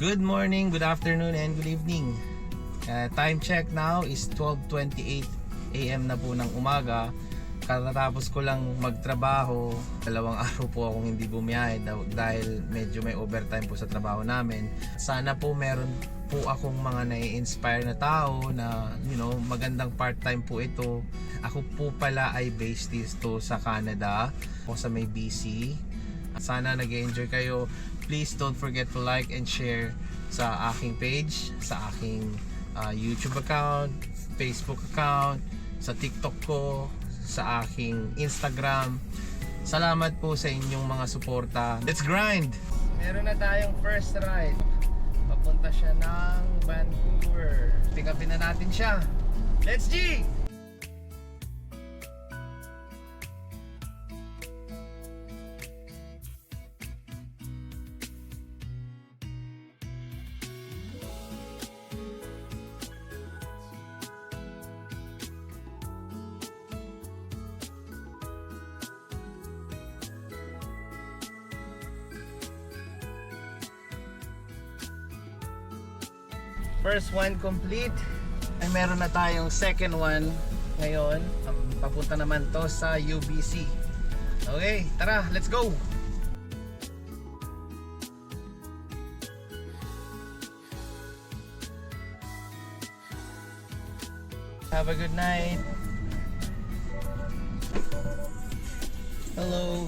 Good morning, good afternoon, and good evening. Time check now is 12:28 AM na po ng umaga. Katatapos ko lang magtrabaho. 2 araw po akong hindi bumiyahe dahil medyo may overtime po sa trabaho namin. Sana po meron po akong mga nai-inspire na tao na magandang part-time po ito. Ako po pala ay based dito sa Canada, o sa may BC. Sana nag-enjoy kayo. Please don't forget to like and share sa aking page, sa aking YouTube account, Facebook account, sa TikTok ko, sa aking Instagram. Salamat po sa inyong mga suporta. Let's grind! Meron na tayong first ride. Papunta siya ng Vancouver. Pick upin na natin siya. Let's G! First one complete. Ay meron na tayong second one ngayon. Papunta naman to sa UBC. Okay, tara, let's go! Have a good night. Hello.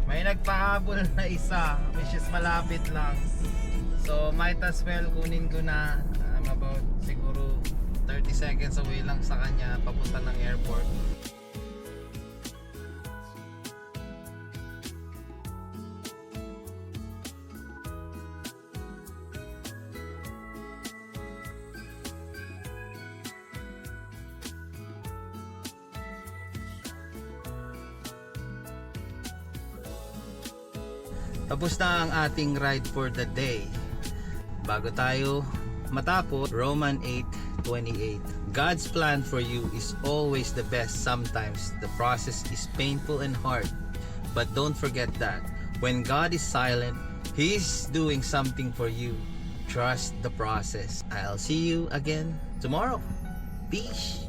May nagpahabol na isa, which is malapit lang. So might as well kunin ko na. I'm about siguro 30 seconds away lang sa kanya papunta ng airport. Tapos na ang ating ride for the day. Bago tayo matapos, Roman 8:28. God's plan for you is always the best. Sometimes the process is painful and hard, but don't forget that when God is silent, He's doing something for you. Trust the process. I'll see you again tomorrow. Peace.